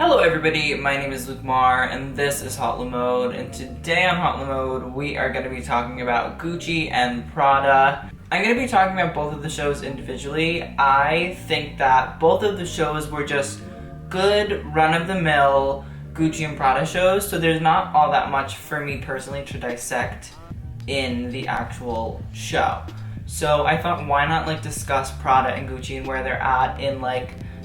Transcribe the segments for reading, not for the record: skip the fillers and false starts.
Hello everybody, my name is Luke Marr and this is Hotlu Mode, and today on Hotlu Mode we are going to be talking about Gucci and Prada. I'm going to be talking about both of the shows individually. I think that both of the shows were just good run-of-the-mill Gucci and Prada shows, so there's not all that much for me personally to dissect in the actual show. So I thought, why not discuss Prada and Gucci and where they're at in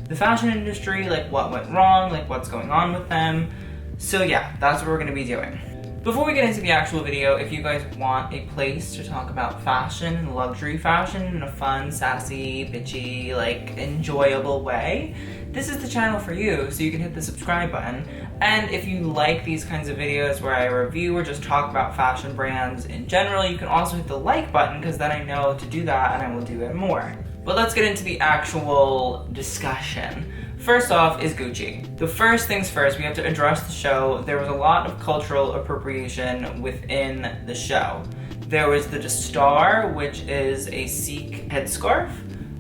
the fashion industry, what went wrong, what's going on with them. So yeah, that's what we're gonna be doing. Before we get into the actual video, if you guys want a place to talk about fashion and luxury fashion in a fun, sassy, bitchy, enjoyable way, this is the channel for you, so you can hit the subscribe button. And if you like these kinds of videos where I review or just talk about fashion brands in general, you can also hit the like button, because then I know to do that and I will do it more. But let's get into the actual discussion. First off is Gucci. The first things first, we have to address the show. There was a lot of cultural appropriation within the show. There was the Dastar, which is a Sikh headscarf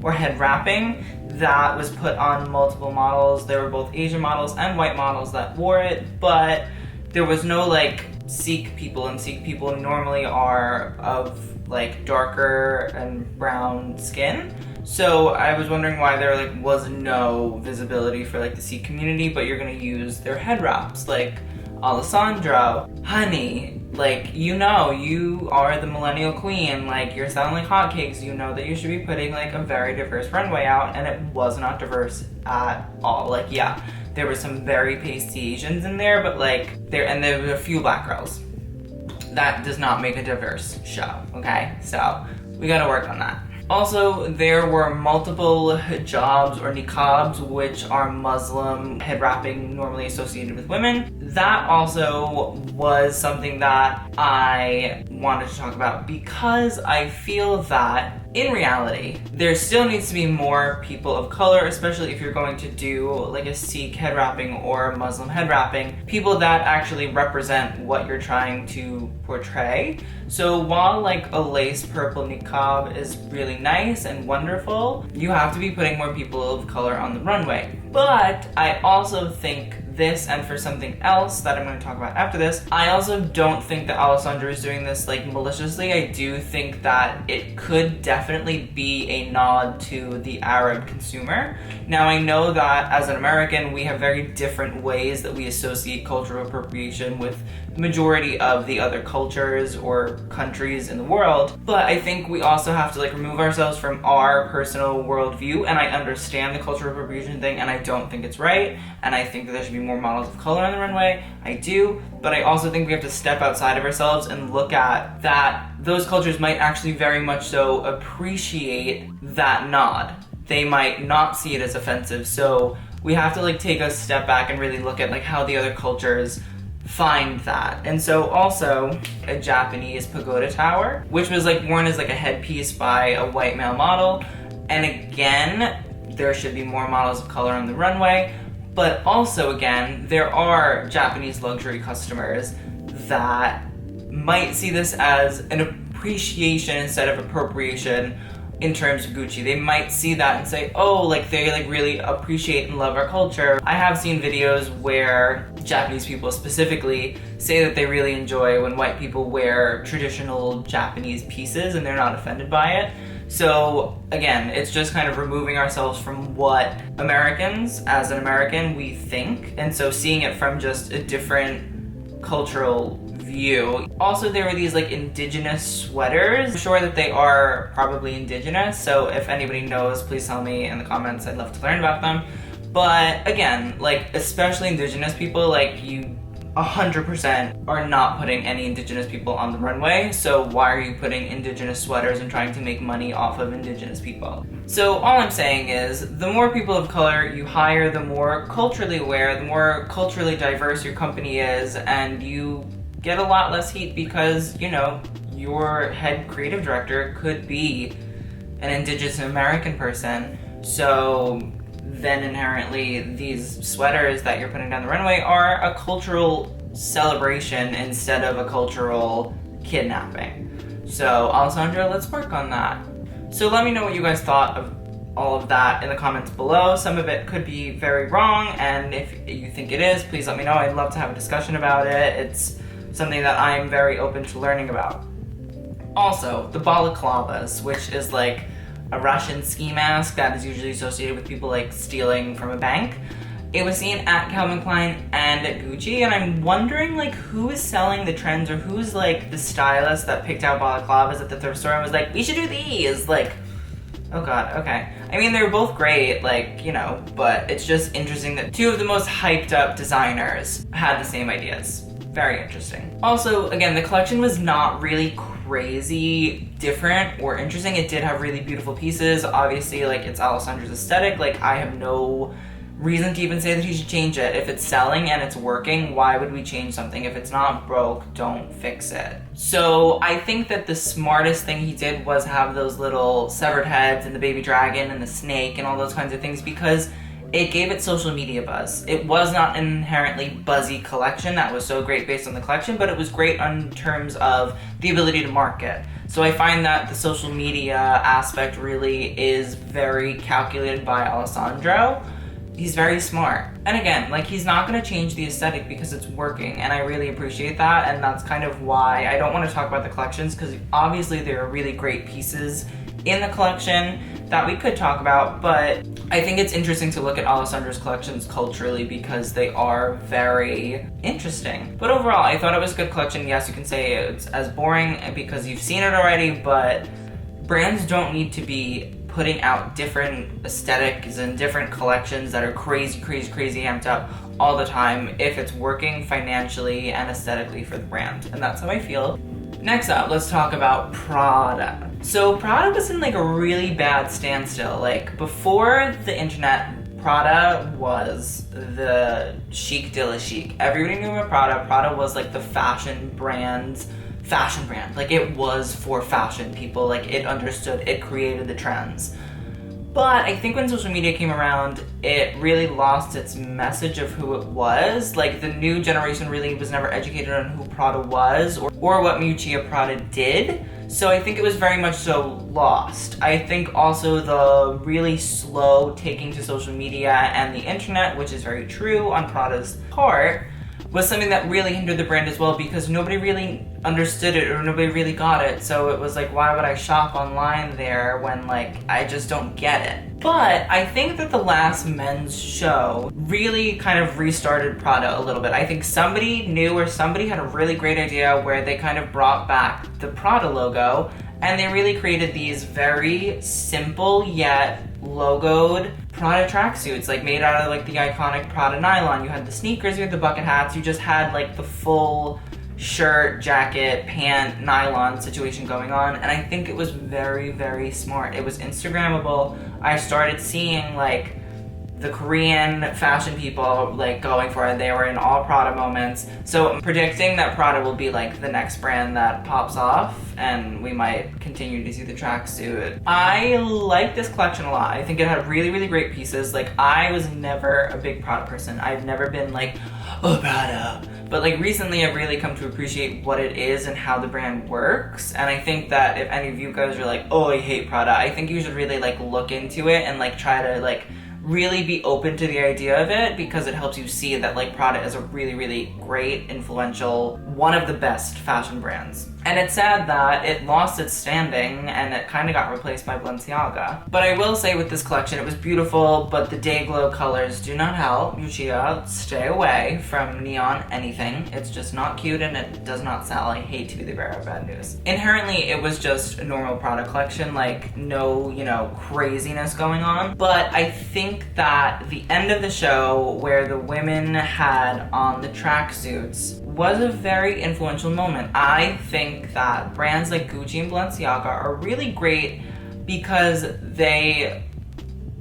or head wrapping that was put on multiple models. There were both Asian models and white models that wore it, but there was no Sikh people, and Sikh people normally are of darker and brown skin. So I was wondering why there was no visibility for the Sikh community, but you're gonna use their head wraps. Alessandro, honey, you are the millennial queen, you're selling like hotcakes, you know that you should be putting a very diverse runway out, and it was not diverse at all. Yeah, there were some very pasty Asians in there, but there were a few black girls. That does not make a diverse show, okay? So we gotta work on that. Also, there were multiple hijabs or niqabs, which are Muslim head wrapping normally associated with women. That also was something that I wanted to talk about, because I feel that in reality, there still needs to be more people of color, especially if you're going to do a Sikh head wrapping or a Muslim head wrapping, people that actually represent what you're trying to portray. So while a lace purple niqab is really nice and wonderful, you have to be putting more people of color on the runway. But I also think this, and for something else that I'm going to talk about after this, I also don't think that Alessandro is doing this maliciously. I do think that it could definitely be a nod to the Arab consumer. Now, I know that as an American, we have very different ways that we associate cultural appropriation with the majority of the other cultures or countries in the world, but I think we also have to remove ourselves from our personal worldview. And I understand the cultural appropriation thing, and I don't think it's right, and I think that there should be more models of color on the runway. I do, but I also think we have to step outside of ourselves and look at that those cultures might actually very much so appreciate that nod. They might not see it as offensive, so we have to take a step back and really look at how the other cultures find that. And so also a Japanese pagoda tower, which was worn as a headpiece by a white male model. And again, there should be more models of color on the runway. But also, again, there are Japanese luxury customers that might see this as an appreciation instead of appropriation in terms of Gucci. They might see that and say, oh, they really appreciate and love our culture. I have seen videos where Japanese people specifically say that they really enjoy when white people wear traditional Japanese pieces and they're not offended by it. So again, it's just kind of removing ourselves from what Americans, as an American, we think, and so seeing it from just a different cultural view. Also, there were these indigenous sweaters. I'm sure that they are probably indigenous, so if anybody knows, please tell me in the comments. I'd love to learn about them. But again, especially indigenous people, you 100% are not putting any indigenous people on the runway, so why are you putting indigenous sweaters and trying to make money off of indigenous people? So all I'm saying is, the more people of color you hire, the more culturally aware, the more culturally diverse your company is, and you get a lot less heat because, your head creative director could be an indigenous American person. So then inherently these sweaters that you're putting down the runway are a cultural celebration instead of a cultural kidnapping. So Alessandro, let's work on that. So let me know what you guys thought of all of that in the comments below. Some of it could be very wrong, and if you think it is, please let me know. I'd love to have a discussion about it. It's something that I'm very open to learning about. Also, the balaclavas, which is like a Russian ski mask that is usually associated with people like stealing from a bank. It was seen at Calvin Klein and at Gucci, and I'm wondering like who is selling the trends, or who's like the stylist that picked out balaclavas at the thrift store and was like, we should do these, like, oh god, okay. I mean, they're both great, like, you know, but it's just interesting that two of the most hyped up designers had the same ideas. Very interesting. Also, again, the collection was not really crazy different or interesting. It did have really beautiful pieces. Obviously, like, it's Alessandro's aesthetic. Like, I have no reason to even say that he should change it. If it's selling and it's working, why would we change something? If it's not broke, don't fix it. So I think that the smartest thing he did was have those little severed heads and the baby dragon and the snake and all those kinds of things, because it gave it social media buzz. It was not an inherently buzzy collection that was so great based on the collection, but it was great in terms of the ability to market. So I find that the social media aspect really is very calculated by Alessandro. He's very smart. And again, like, he's not gonna change the aesthetic because it's working, and I really appreciate that, and that's kind of why I don't want to talk about the collections, because obviously there are really great pieces in the collection that we could talk about, but I think it's interesting to look at Alessandro's collections culturally because they are very interesting. But overall, I thought it was a good collection. Yes, you can say it's as boring because you've seen it already, but brands don't need to be putting out different aesthetics and different collections that are crazy amped up all the time if it's working financially and aesthetically for the brand. And that's how I feel. Next up, let's talk about Prada. So Prada was in like a really bad standstill. Like, before the internet, Prada was the chic de la chic. Everybody knew about Prada. Prada was like the fashion brand. Like, it was for fashion people. Like, it understood, it created the trends. But I think when social media came around, it really lost its message of who it was. Like, the new generation really was never educated on who Prada was or what Gucci and Prada did. So I think it was very much so lost. I think also the really slow taking to social media and the internet, which is very true on Prada's part, was something that really hindered the brand as well, because nobody really understood it or nobody really got it. So it was like, why would I shop online there when, like, I just don't get it? But I think that the last men's show really kind of restarted Prada a little bit. I think somebody knew, or somebody had a really great idea where they kind of brought back the Prada logo, and they really created these very simple yet logoed Prada tracksuits, like made out of like the iconic Prada nylon. You had the sneakers, you had the bucket hats, you just had like the full shirt, jacket, pant, nylon situation going on, and I think it was very smart. It was Instagrammable. I started seeing like the Korean fashion people like going for it. They were in all Prada moments. So I'm predicting that Prada will be like the next brand that pops off, and we might continue to see the tracksuit. I like this collection a lot. I think it had really great pieces. Like, I was never a big Prada person. I've never been like, oh, Prada. But like recently I've really come to appreciate what it is and how the brand works. And I think that if any of you guys are like, oh, I hate Prada, I think you should really like look into it and like try to like really be open to the idea of it, because it helps you see that like Prada is a really great, influential, one of the best fashion brands. And it's sad that it lost its standing and it kind of got replaced by Balenciaga. But I will say with this collection, it was beautiful, but the day glow colors do not help. Lucia, stay away from neon anything. It's just not cute and it does not sell. I hate to be the bearer of bad news. Inherently, it was just a normal Prada collection, like no, you know, craziness going on. But I think that the end of the show, where the women had on the tracksuits, was a very influential moment. I think that brands like Gucci and Balenciaga are really great because they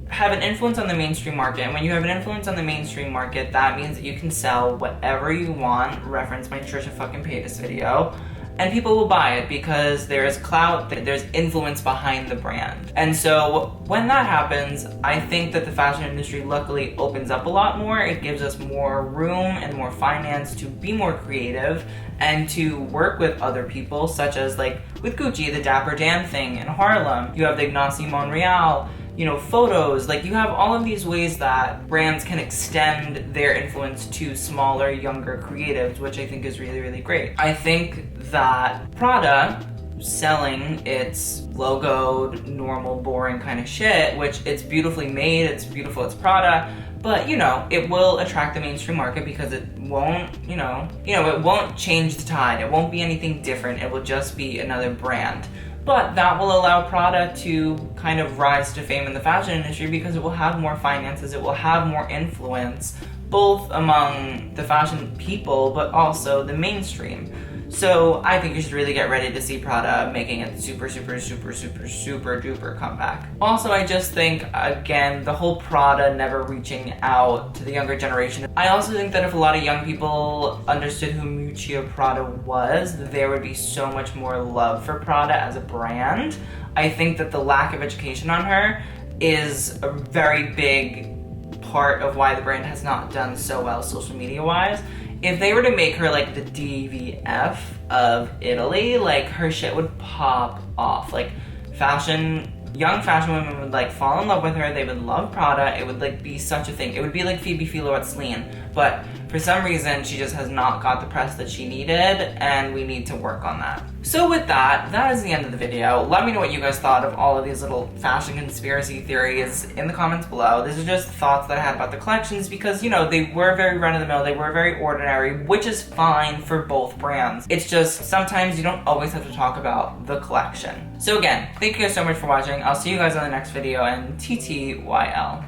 have an influence on the mainstream market. And when you have an influence on the mainstream market, that means that you can sell whatever you want. Reference my Trisha fucking Paytas video. And people will buy it because there's clout, there's influence behind the brand. And so when that happens, I think that the fashion industry luckily opens up a lot more. It gives us more room and more finance to be more creative and to work with other people, such as like with Gucci, the Dapper Dan thing in Harlem. You have the Ignacy Monreal you know, photos. Like, you have all of these ways that brands can extend their influence to smaller, younger creatives, which I think is really, really great. I think that Prada selling its logoed, normal, boring kind of shit, which it's beautifully made, it's beautiful, it's Prada, but, you know, it will attract the mainstream market because it won't, you know, it won't change the tide. It won't be anything different. It will just be another brand. But that will allow Prada to kind of rise to fame in the fashion industry because it will have more finances, it will have more influence, both among the fashion people, but also the mainstream. So I think you should really get ready to see Prada making a super, super, super, super, super duper comeback. Also, I just think, again, the whole Prada never reaching out to the younger generation. I also think that if a lot of young people understood who Gucci and Prada was, there would be so much more love for Prada as a brand. I think that the lack of education on her is a very big part of why the brand has not done so well social media wise. If they were to make her like the DVF of Italy, like her shit would pop off. Like young fashion women would like fall in love with her, they would love Prada, it would like be such a thing. It would be like Phoebe Philo at Celine, but for some reason she just has not got the press that she needed, and we need to work on that. So with that, that is the end of the video. Let me know what you guys thought of all of these little fashion conspiracy theories in the comments below. These are just thoughts that I had about the collections because, you know, they were very run-of-the-mill, they were very ordinary, which is fine for both brands. It's just sometimes you don't always have to talk about the collection. So again, thank you guys so much for watching. I'll see you guys on the next video, and TTYL.